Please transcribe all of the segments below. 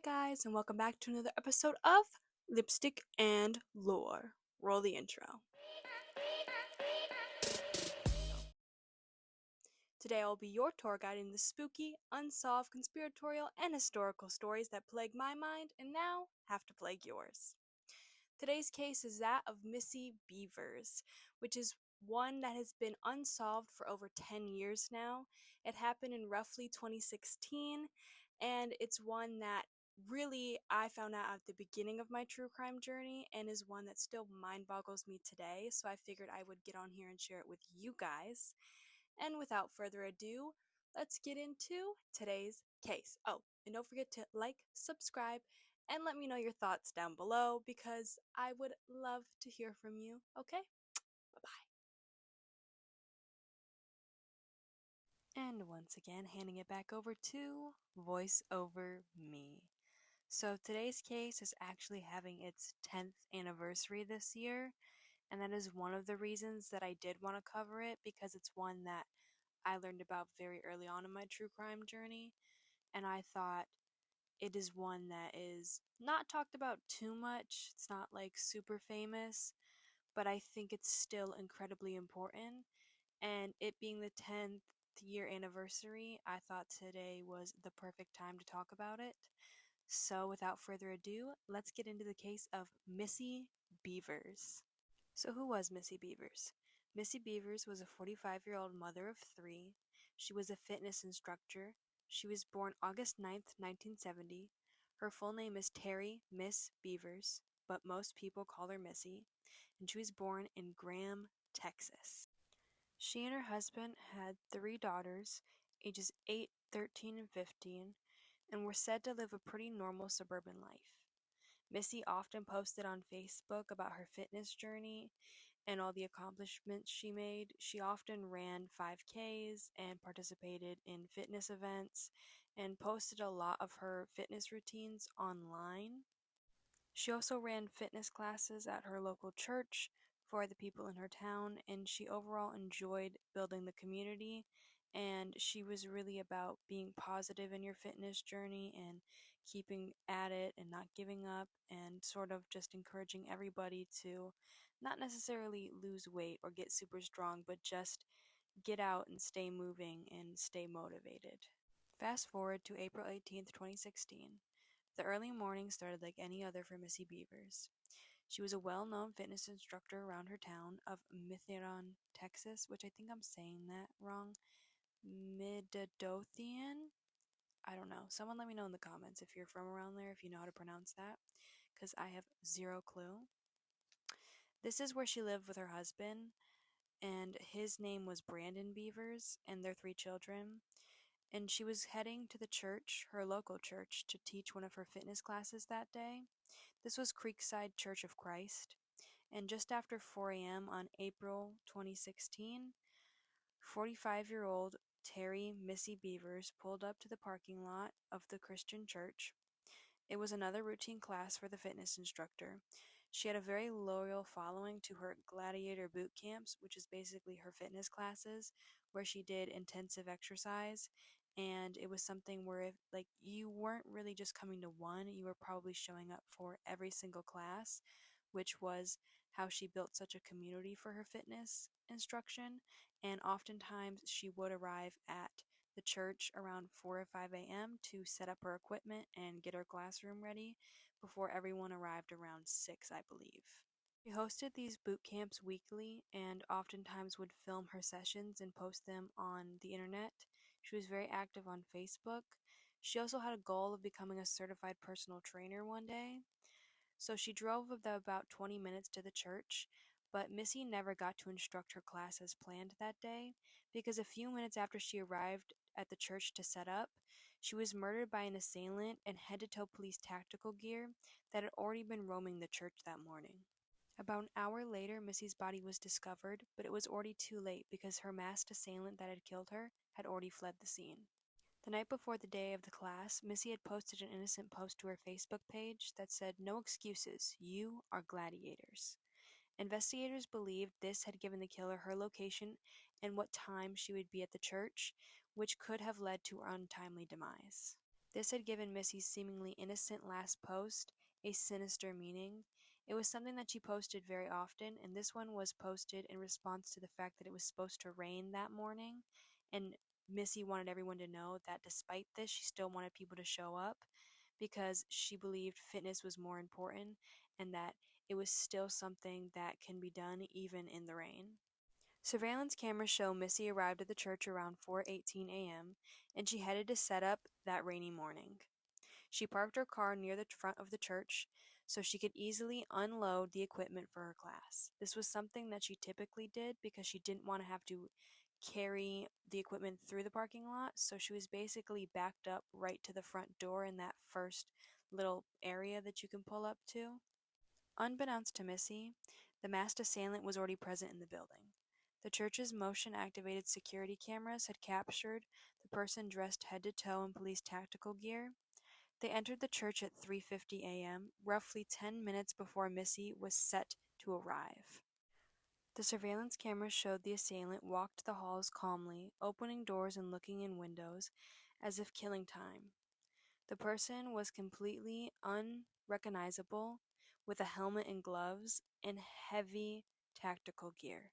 Hi guys, and welcome back to another episode of Lipstick and Lore. Roll the intro. Today I'll be your tour guide in the spooky, unsolved, conspiratorial, and historical stories that plague my mind and now have to plague yours. Today's case is that of Missy Bevers, which is one that has been unsolved for over 10 years now. It happened in roughly 2016, and it's one that really I found out at the beginning of my true crime journey and is one that still mind boggles me today. So I figured I would get on here and share it with you guys. And without further ado, let's get into today's case. Oh, and don't forget to like, subscribe, and let me know your thoughts down below because I would love to hear from you. Okay? Bye bye. And once again, handing it back over to Voice Over Me. So today's case is actually having its 10th anniversary this year, and that is one of the reasons that I did want to cover it because it's one that I learned about very early on in my true crime journey, and I thought it is one that is not talked about too much. It's not like super famous, but I think it's still incredibly important. And it being the 10th year anniversary, I thought today was the perfect time to talk about it. So, without further ado, let's get into the case of Missy Bevers. So, who was Missy Bevers? Missy Bevers was a 45-year-old mother of three. She was a fitness instructor. She was born August 9th, 1970. Her full name is Terri Miss Bevers, but most people call her Missy, and she was born in Graham, Texas. She and her husband had three daughters, ages 8, 13, and 15, and were said to live a pretty normal suburban life. Missy often posted on Facebook about her fitness journey and all the accomplishments she made. She often ran 5Ks and participated in fitness events and posted a lot of her fitness routines online. She also ran fitness classes at her local church for the people in her town, and she overall enjoyed building the community. And she was really about being positive in your fitness journey and keeping at it and not giving up, and sort of just encouraging everybody to not necessarily lose weight or get super strong, but just get out and stay moving and stay motivated. Fast forward to April 18th, 2016. The early morning started like any other for Missy Bevers. She was a well-known fitness instructor around her town of Midlothian, Texas, which I think I'm saying that wrong. Midlothian? I don't know. Someone let me know in the comments if you're from around there, if you know how to pronounce that, because I have zero clue. This is where she lived with her husband, and his name was Brandon Bevers, and their three children. And she was heading to the church, her local church, to teach one of her fitness classes that day. This was Creekside Church of Christ. And just after 4 a.m. on April 2016, 45-year-old Terri Missy Bevers pulled up to the parking lot of the Christian church. It was another routine class for the fitness instructor. She had a very loyal following to her gladiator boot camps, which is basically her fitness classes, where she did intensive exercise. And it was something where if like you weren't really just coming to one, you were probably showing up for every single class, which was how she built such a community for her fitness instruction. And oftentimes she would arrive at the church around 4 or 5 a.m. to set up her equipment and get her classroom ready before everyone arrived around 6, I believe. She hosted these boot camps weekly and oftentimes would film her sessions and post them on the internet. She was very active on Facebook. She also had a goal of becoming a certified personal trainer one day. So she drove about 20 minutes to the church, but Missy never got to instruct her class as planned that day because a few minutes after she arrived at the church to set up, she was murdered by an assailant in head-to-toe police tactical gear that had already been roaming the church that morning. About an hour later, Missy's body was discovered, but it was already too late because her masked assailant that had killed her had already fled the scene. The night before the day of the class, Missy had posted an innocent post to her Facebook page that said, "No excuses, you are gladiators." Investigators believed this had given the killer her location and what time she would be at the church, which could have led to her untimely demise. This had given Missy's seemingly innocent last post a sinister meaning. It was something that she posted very often, and this one was posted in response to the fact that it was supposed to rain that morning, and Missy wanted everyone to know that despite this, she still wanted people to show up because she believed fitness was more important and that it was still something that can be done even in the rain. Surveillance cameras show Missy arrived at the church around 4:18 a.m. and she headed to set up that rainy morning. She parked her car near the front of the church so she could easily unload the equipment for her class. This was something that she typically did because she didn't want to have to carry the equipment through the parking lot, so she was basically backed up right to the front door in that first little area that you can pull up to. Unbeknownst to Missy, the masked assailant was already present in the building. The church's motion-activated security cameras had captured the person dressed head to toe in police tactical gear. They entered the church at 3:50 a.m., roughly 10 minutes before Missy was set to arrive. The surveillance cameras showed the assailant walked the halls calmly, opening doors and looking in windows, as if killing time. The person was completely unrecognizable, with a helmet and gloves, and heavy tactical gear.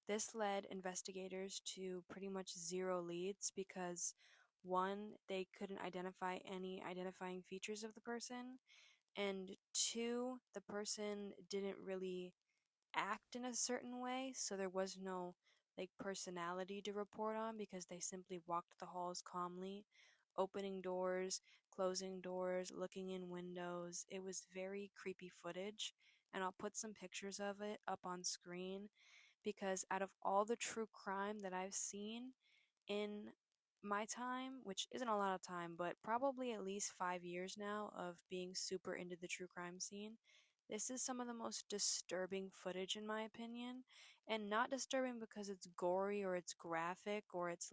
This led investigators to pretty much zero leads because, one, they couldn't identify any identifying features of the person, and two, the person didn't really act in a certain way, so there was no personality to report on because they simply walked the halls calmly, opening doors, closing doors, looking in windows. It was very creepy footage, and I'll put some pictures of it up on screen because out of all the true crime that I've seen in my time, which isn't a lot of time, but probably at least 5 years now of being super into the true crime scene, this is some of the most disturbing footage in my opinion. And not disturbing because it's gory or it's graphic or it's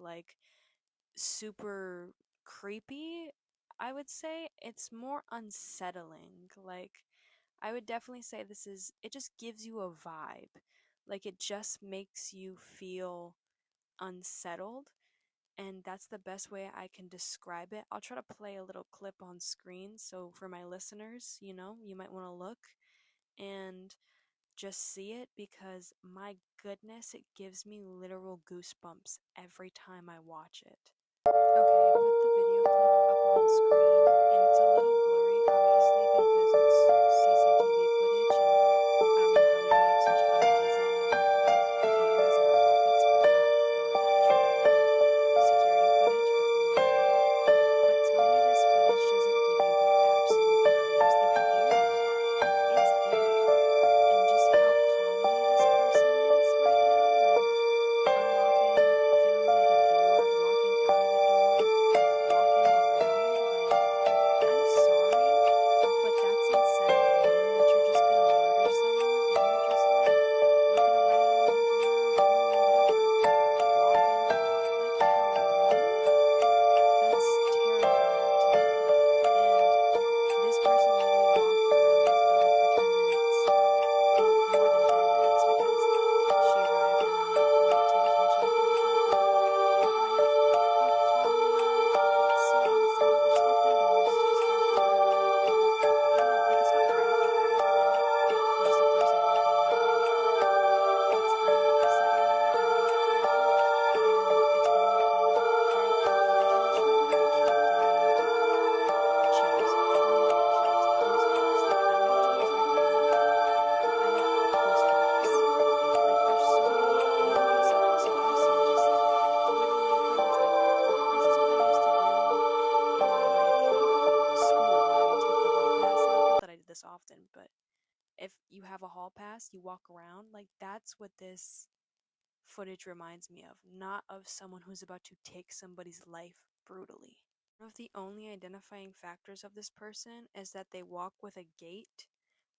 super creepy. I would say it's more unsettling. I would definitely say it just gives you a vibe. It just makes you feel unsettled, and that's the best way I can describe it. I'll try to play a little clip on screen so for my listeners, you might want to look and just see it because my goodness, it gives me literal goosebumps every time I watch it. Okay, I put the video clip up on screen and it's a little blurry obviously because it's CCTV footage and I don't know how we have such amazing cameras in our pockets but not for actual security footage, but whatever. But tell me this footage doesn't give you the absolute creeps. It's eerie. It's eerie. And just how calmly this person is right now, unlocking, fiddling with a door, walking out of the door, walking around, I'm sorry, but that's unsettling, knowing that you're just gonna murder someone and you're just looking around, doing whatever, walking, hello? That's terrifying to me. And this person literally walked around this building for 10 minutes. Well, more than 10 minutes because she arrived around 4:18 is when she entered the building. How calm they are, sitting still, just open doors, just walking around. It's not graphic or anything. It's just a person walking around, but it's unsettling and it is graphic, and it's one of the very few footages that are actually giving me chills, literal chills, goosebumps. I'm watching this right now. I have goosebumps. There's so many angles of this person just twiddling their fingers. This is what I used to do in school when I would take the hall pass out. Not that I did this often, but if you have a hall pass, you walk around. That's what this footage reminds me of, not of someone who's about to take somebody's life brutally. One of the only identifying factors of this person is that they walk with a gait,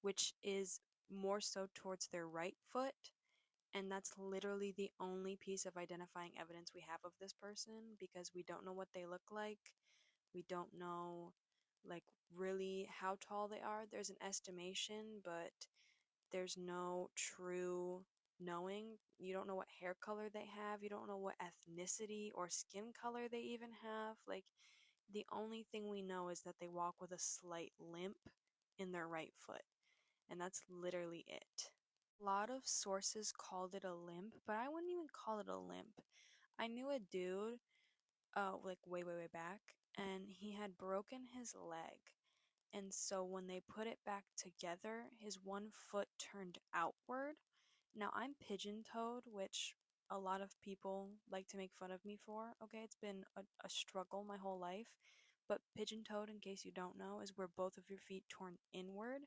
which is more so towards their right foot, and that's literally the only piece of identifying evidence we have of this person because we don't know what they look like. We don't know, really how tall they are. There's an estimation, but there's no true knowing. You don't know what hair color they have. You don't know what ethnicity or skin color they even have. The only thing we know is that they walk with a slight limp in their right foot, and that's literally it. A lot of sources called it a limp, but I wouldn't even call it a limp. I knew a dude, like way, way, way back, and he had broken his leg. And so when they put it back together, his one foot turned outward. Now I'm pigeon-toed, which a lot of people like to make fun of me for. Okay, it's been a struggle my whole life. But pigeon-toed, in case you don't know, is where both of your feet turn inward.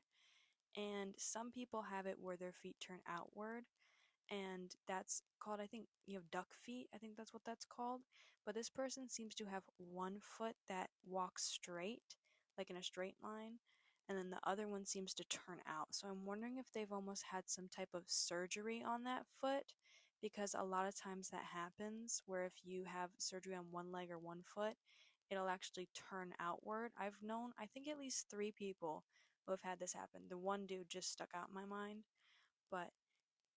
And some people have it where their feet turn outward, and that's called, I think you have duck feet, I think that's what that's called. But this person seems to have one foot that walks straight, like in a straight line, and then the other one seems to turn out. So I'm wondering if they've almost had some type of surgery on that foot, because a lot of times that happens where if you have surgery on one leg or one foot, it'll actually turn outward. I've known, I think, at least 3 people who have had this happen. The one dude just stuck out in my mind. But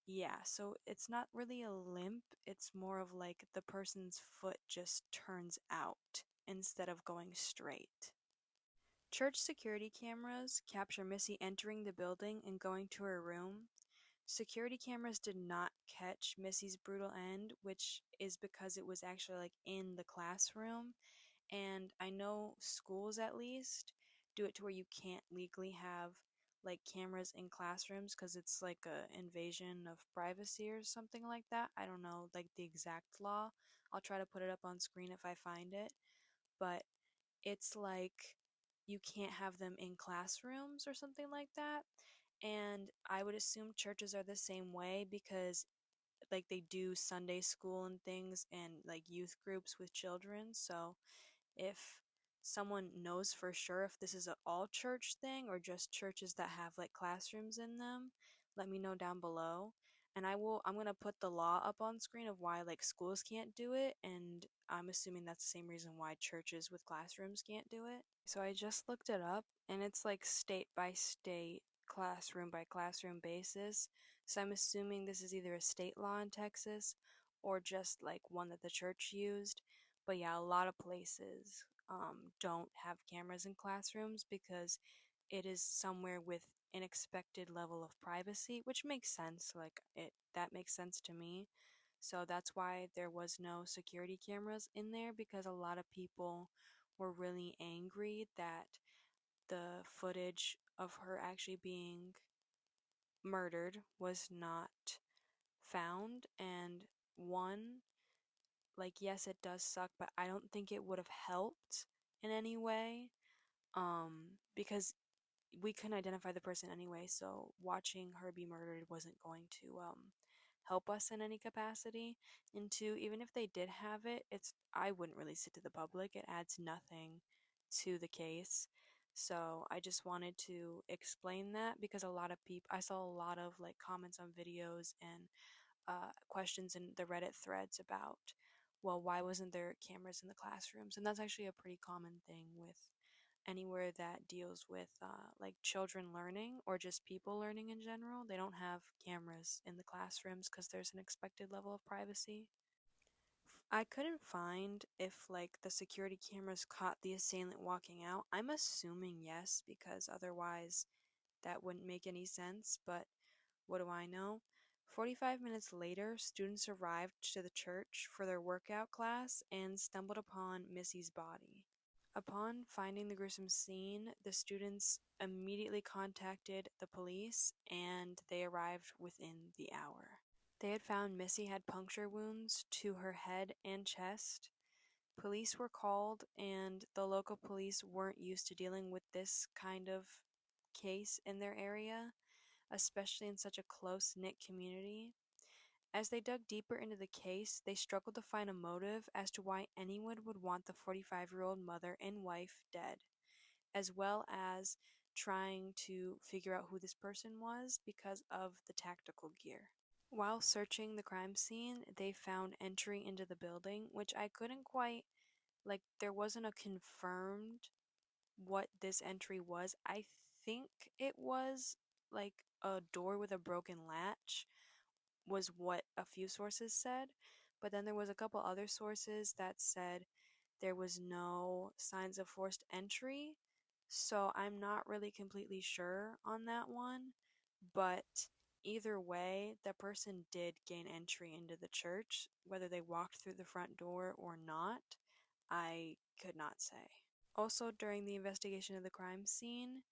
yeah, so it's not really a limp, it's more of like the person's foot just turns out instead of going straight. Church security cameras capture Missy entering the building and going to her room. Security cameras did not catch Missy's brutal end, which is because it was actually like in the classroom. And I know schools at least do it to where you can't legally have like cameras in classrooms because it's like a invasion of privacy or something like that. I don't know like the exact law. I'll try to put it up on screen if I find it. But it's like you can't have them in classrooms or something like that. And I would assume churches are the same way because like they do Sunday school and things and like youth groups with children. So if someone knows for sure if this is an all church thing or just churches that have like classrooms in them, let me know down below. And I'm going to put the law up on screen of why like schools can't do it, and I'm assuming that's the same reason why churches with classrooms can't do it. So I just looked it up, and it's like state by state, classroom by classroom basis. So I'm assuming this is either a state law in Texas or just like one that the church used. But yeah, a lot of places don't have cameras in classrooms because it is somewhere with an expected level of privacy, which makes sense. Like that makes sense to me. So that's why there was no security cameras in there, because a lot of people were really angry that the footage of her actually being murdered was not found. And one, like, yes, it does suck, but I don't think it would have helped in any way, because we couldn't identify the person anyway, so watching her be murdered wasn't going to help us in any capacity. And two, even if they did have it, I wouldn't release it to the public. It adds nothing to the case. So I just wanted to explain that, because a lot of people, I saw a lot of like comments on videos and questions in the Reddit threads about, well, why wasn't there cameras in the classrooms? And that's actually a pretty common thing with anywhere that deals with like children learning or just people learning in general. They don't have cameras in the classrooms because there's an expected level of privacy. I couldn't find if like the security cameras caught the assailant walking out. I'm assuming yes, because otherwise that wouldn't make any sense, but what do I know? 45 minutes later, students arrived to the church for their workout class and stumbled upon Missy's body. Upon finding the gruesome scene, the students immediately contacted the police, and they arrived within the hour. They had found Missy had puncture wounds to her head and chest. Police were called, and the local police weren't used to dealing with this kind of case in their area, especially in such a close-knit community. As they dug deeper into the case, they struggled to find a motive as to why anyone would want the 45-year-old mother and wife dead, as well as trying to figure out who this person was because of the tactical gear. While searching the crime scene, they found entry into the building, which I couldn't quite, like, there wasn't a confirmed what this entry was. I think it was like a door with a broken latch, was what a few sources said, but then there was a couple other sources that said There was no signs of forced entry, so I'm not really completely sure on that one. But either way, the person did gain entry into the church. Whether they walked through the front door or not, I could not say. Also, during the investigation of the crime scene,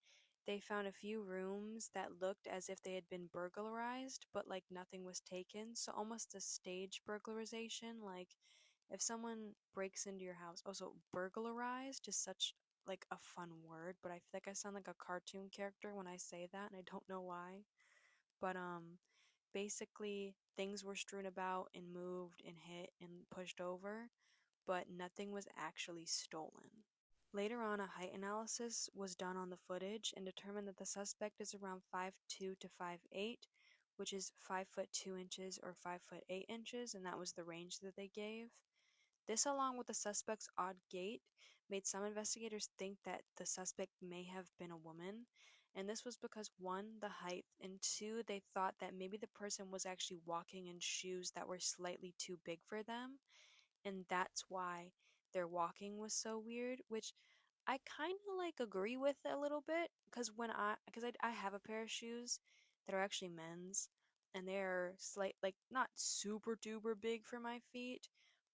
they found a few rooms that looked as if they had been burglarized, but like nothing was taken. So almost a stage burglarization. Like if someone breaks into your house, also burglarized is such like a fun word, but I feel like I sound like a cartoon character when I say that, and I don't know why. But basically things were strewn about and moved and hit and pushed over, but nothing was actually stolen. Later on, a height analysis was done on the footage and determined that the suspect is around 5'2" to 5'8", which is 5 foot 2 inches or 5 foot 8 inches, and that was the range that they gave. This, along with the suspect's odd gait, made some investigators think that the suspect may have been a woman. And this was because one, the height, and two, they thought that maybe the person was actually walking in shoes that were slightly too big for them, and that's why their walking was so weird, which I kind of like agree with a little bit, because I have a pair of shoes that are actually men's, and they're like not super duper big for my feet,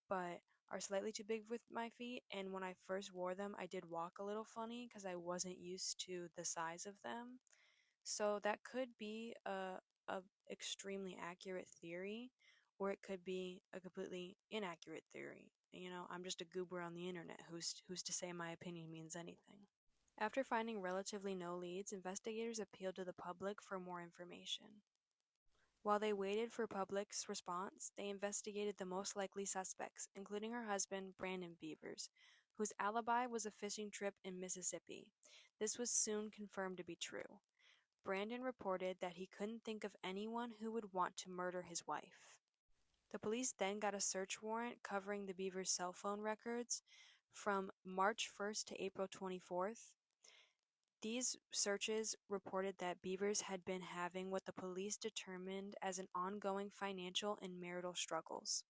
but are slightly too big with my feet. And when I first wore them, I did walk a little funny because I wasn't used to the size of them. So that could be a extremely accurate theory, or it could be a completely inaccurate theory. You know, I'm just a goober on the internet. Who's to say my opinion means anything? After finding relatively no leads, investigators appealed to the public for more information. While they waited for public's response, they investigated the most likely suspects, including her husband, Brandon Bevers, whose alibi was a fishing trip in Mississippi. This was soon confirmed to be true. Brandon reported that he couldn't think of anyone who would want to murder his wife. The police then got a search warrant covering the Bevers' cell phone records from March 1st to April 24th. These searches reported that Bevers had been having what the police determined as an ongoing financial and marital struggles,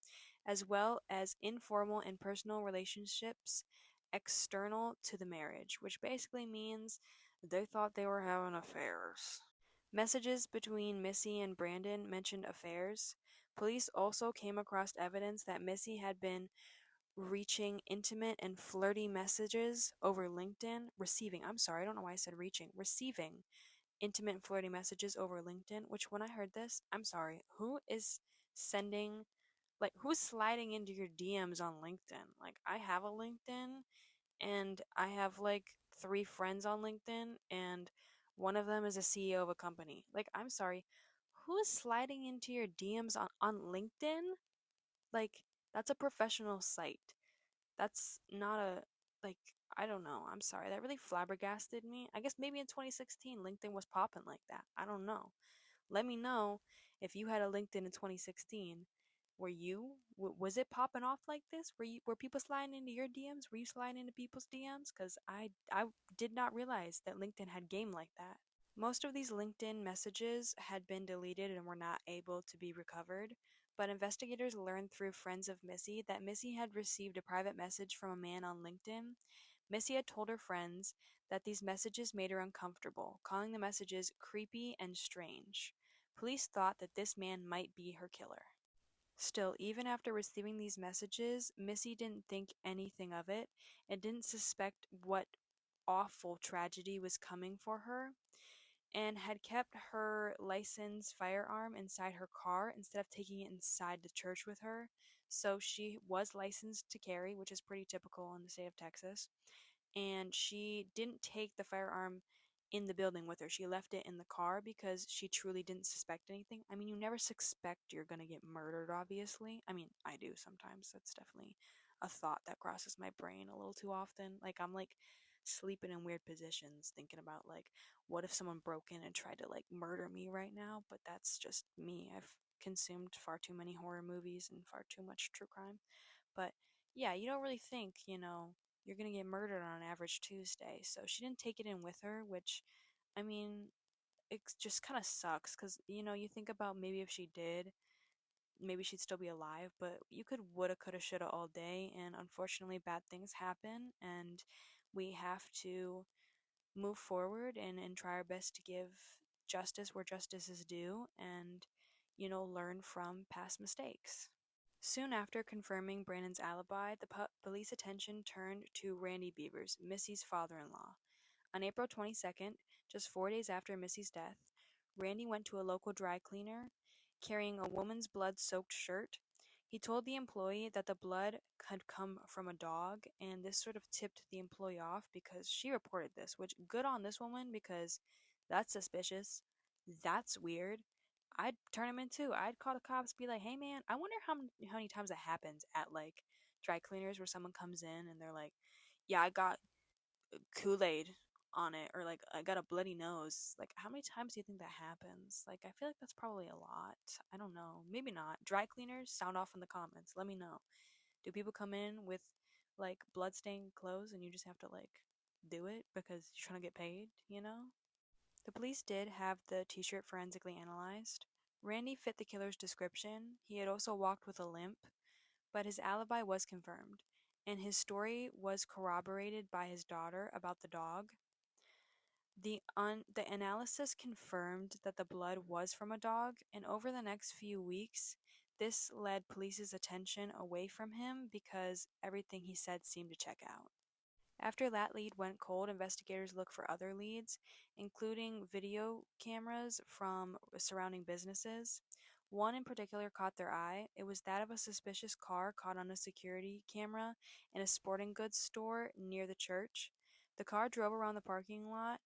as well as informal and personal relationships external to the marriage, which basically means they thought they were having affairs. Messages between Missy and Brandon mentioned affairs. Police also came across evidence that Missy had been reaching intimate and flirty messages over LinkedIn, I don't know why I said reaching, receiving intimate and flirty messages over LinkedIn, which when I heard this, I'm sorry, who is sending, like, who's sliding into your DMs on LinkedIn? Like, I have a LinkedIn and I have like 3 friends on LinkedIn, and one of them is a CEO of a company. Like, I'm sorry, who is sliding into your DMs on LinkedIn? Like, that's a professional site. That's not a, like, I don't know. I'm sorry. That really flabbergasted me. I guess maybe in 2016 LinkedIn was popping like that. I don't know. Let me know if you had a LinkedIn in 2016. Was it popping off like this? Were people sliding into your DMs? Were you sliding into people's DMs? Cuz I did not realize that LinkedIn had game like that. Most of these LinkedIn messages had been deleted and were not able to be recovered, but investigators learned through friends of Missy that Missy had received a private message from a man on LinkedIn. Missy had told her friends that these messages made her uncomfortable, calling the messages creepy and strange. Police thought that this man might be her killer. Still, even after receiving these messages, Missy didn't think anything of it and didn't suspect what awful tragedy was coming for her, and had kept her licensed firearm inside her car instead of taking it inside the church with her. So she was licensed to carry, which is pretty typical in the state of Texas, and she didn't take the firearm in the building with her. She left it in the car because she truly didn't suspect anything. I mean, you never suspect you're gonna get murdered, obviously. I mean, I do sometimes. That's definitely a thought that crosses my brain a little too often. Like, I'm like sleeping in weird positions thinking about like what if someone broke in and tried to like murder me right now, but that's just me. I've consumed far too many horror movies and far too much true crime. But yeah, you don't really think, you're gonna get murdered on an average Tuesday. So she didn't take it in with her, which, I mean, it just kind of sucks because, you think about maybe if she did, maybe she'd still be alive, but you could woulda, coulda, shoulda all day, and unfortunately, bad things happen, and we have to move forward and try our best to give justice where justice is due and, learn from past mistakes. Soon after confirming Brandon's alibi, the police attention turned to Randy Bevers, Missy's father in law. On April 22nd, just 4 days after Missy's death, Randy went to a local dry cleaner carrying a woman's blood soaked shirt. He told the employee that the blood had come from a dog, and this sort of tipped the employee off because she reported this, which good on this woman because that's suspicious. That's weird. I'd turn him in too. I'd call the cops, be like, "Hey man, I wonder how many times that happens at like dry cleaners where someone comes in and they're like, yeah, I got Kool-Aid on it, or like I got a bloody nose." Like, how many times do you think that happens? Like, I feel like that's probably a lot. I don't know. Maybe not. Dry cleaners, sound off in the comments. Let me know. Do people come in with like blood-stained clothes and you just have to like do it because you're trying to get paid? The police did have the t-shirt forensically analyzed. Randy fit the killer's description. He had also walked with a limp, but his alibi was confirmed, and his story was corroborated by his daughter about the dog. The analysis confirmed that the blood was from a dog, and over the next few weeks, this led police's attention away from him because everything he said seemed to check out. After that lead went cold, investigators looked for other leads, including video cameras from surrounding businesses. One in particular caught their eye. It was that of a suspicious car caught on a security camera in a sporting goods store near the church. The car drove around the parking lot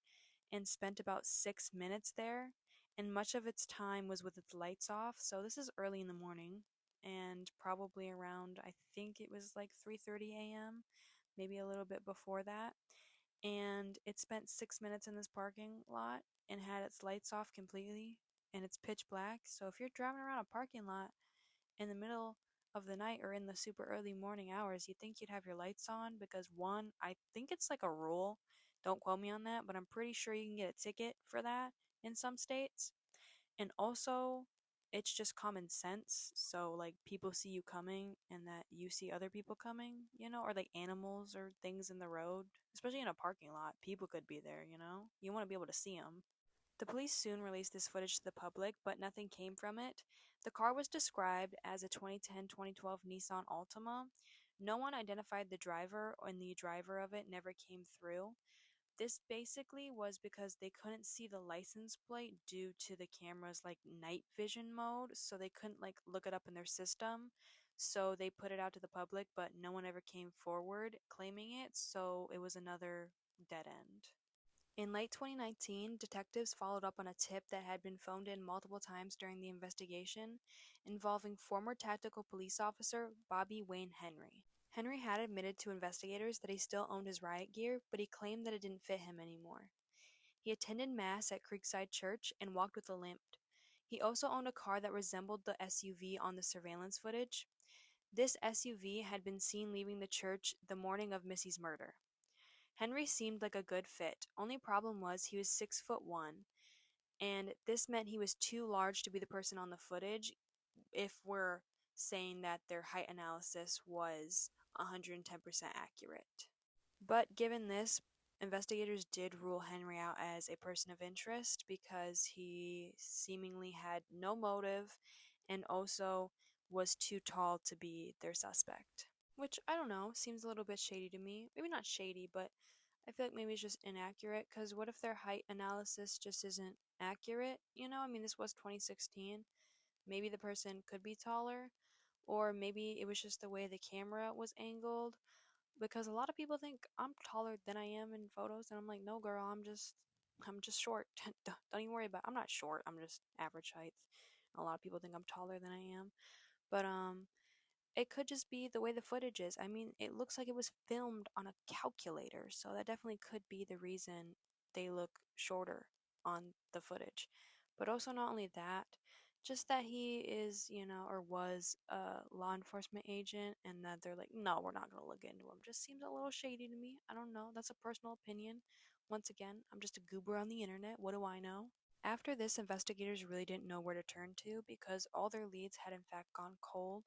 and spent about 6 minutes there, and much of its time was with its lights off. So this is early in the morning, and probably around, I think it was like 3:30 a.m., maybe a little bit before that. And it spent 6 minutes in this parking lot and had its lights off completely, and it's pitch black. So if you're driving around a parking lot in the middle of the night or in the super early morning hours, you think you'd have your lights on because, one, I think it's like a rule. Don't quote me on that, but I'm pretty sure you can get a ticket for that in some states. And also, it's just common sense. So, like, people see you coming and that you see other people coming, or like animals or things in the road, especially in a parking lot. People could be there. You want to be able to see them. The police soon released this footage to the public, but nothing came from it. The car was described as a 2010-2012 Nissan Altima. No one identified the driver, and the driver of it never came through. This basically was because they couldn't see the license plate due to the camera's like night vision mode, so they couldn't like look it up in their system. So they put it out to the public, but no one ever came forward claiming it, so it was another dead end. In late 2019, detectives followed up on a tip that had been phoned in multiple times during the investigation, involving former tactical police officer Bobby Wayne Henry. Henry had admitted to investigators that he still owned his riot gear, but he claimed that it didn't fit him anymore. He attended Mass at Creekside Church and walked with a limp. He also owned a car that resembled the SUV on the surveillance footage. This SUV had been seen leaving the church the morning of Missy's murder. Henry seemed like a good fit. Only problem was he was 6'1", and this meant he was too large to be the person on the footage if we're saying that their height analysis was 110% accurate. But given this, investigators did rule Henry out as a person of interest because he seemingly had no motive and also was too tall to be their suspect. Which, I don't know, seems a little bit shady to me. Maybe not shady, but I feel like maybe it's just inaccurate, because what if their height analysis just isn't accurate? I mean, this was 2016. Maybe the person could be taller, or maybe it was just the way the camera was angled, because a lot of people think I'm taller than I am in photos, and I'm like, no, girl, I'm just short. Don't even worry about it. I'm not short. I'm just average height. A lot of people think I'm taller than I am, but it could just be the way the footage is. I mean, it looks like it was filmed on a calculator, so that definitely could be the reason they look shorter on the footage. But also, not only that, just that he is, or was a law enforcement agent, and that they're like, no, we're not going to look into him. Just seems a little shady to me. I don't know. That's a personal opinion. Once again, I'm just a goober on the internet. What do I know? After this, investigators really didn't know where to turn to because all their leads had in fact gone cold.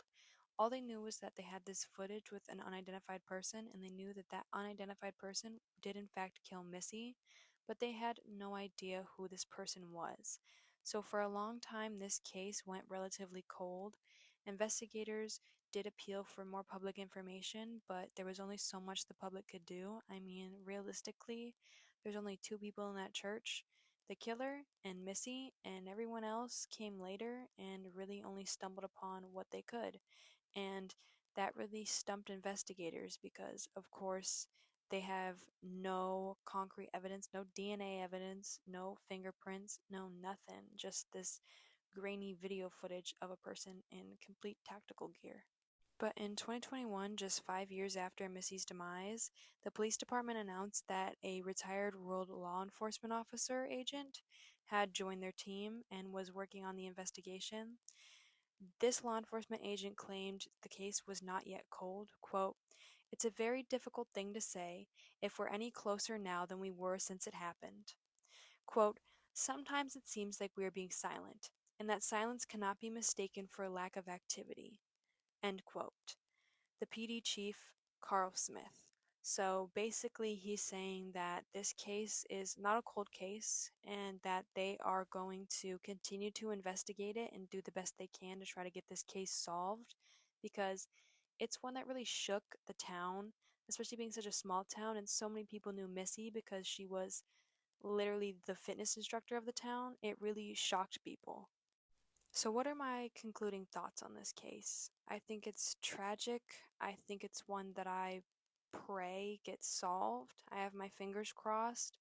All they knew was that they had this footage with an unidentified person, and they knew that that unidentified person did in fact kill Missy, but they had no idea who this person was. So for a long time, this case went relatively cold. Investigators did appeal for more public information, but there was only so much the public could do. I mean, realistically, there's only two people in that church, the killer and Missy, and everyone else came later and really only stumbled upon what they could. And that really stumped investigators because, of course, they have no concrete evidence, no DNA evidence, no fingerprints, no nothing, just this grainy video footage of a person in complete tactical gear. But in 2021, just 5 years after Missy's demise, the police department announced that a retired world law enforcement officer agent had joined their team and was working on the investigation. This law enforcement agent claimed the case was not yet cold. Quote, "It's a very difficult thing to say if we're any closer now than we were since it happened." Quote, "Sometimes it seems like we are being silent, and that silence cannot be mistaken for a lack of activity." End quote. The PD chief, Carl Smith. So basically, he's saying that this case is not a cold case and that they are going to continue to investigate it and do the best they can to try to get this case solved because it's one that really shook the town, especially being such a small town and so many people knew Missy because she was literally the fitness instructor of the town. It really shocked people. So, what are my concluding thoughts on this case? I think it's tragic. I think it's one that I pray gets solved. I have my fingers crossed,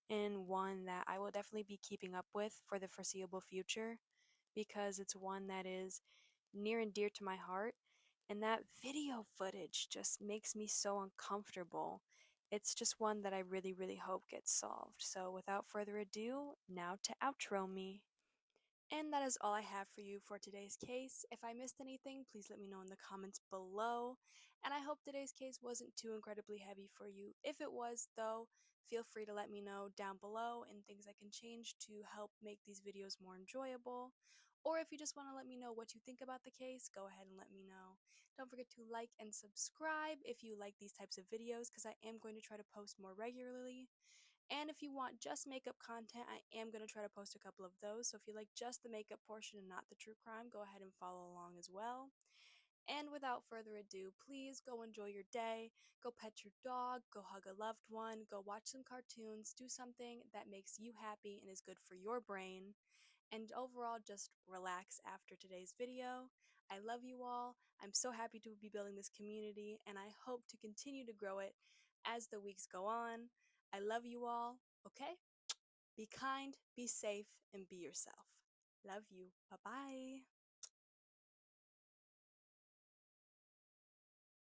and one that I will definitely be keeping up with for the foreseeable future because it's one that is near and dear to my heart. And that video footage just makes me so uncomfortable. It's just one that I really, really hope gets solved. So, without further ado, now to outro me. And that is all I have for you for today's case. If I missed anything, please let me know in the comments below. And I hope today's case wasn't too incredibly heavy for you. If it was, though, feel free to let me know down below and things I can change to help make these videos more enjoyable. Or if you just want to let me know what you think about the case, go ahead and let me know. Don't forget to like and subscribe if you like these types of videos because I am going to try to post more regularly. And if you want just makeup content, I am going to try to post a couple of those. So if you like just the makeup portion and not the true crime, go ahead and follow along as well. And without further ado, please go enjoy your day. Go pet your dog, go hug a loved one, go watch some cartoons, do something that makes you happy and is good for your brain. And overall, just relax after today's video. I love you all. I'm so happy to be building this community, and I hope to continue to grow it as the weeks go on. I love you all, okay? Be kind, be safe, and be yourself. Love you. Bye-bye.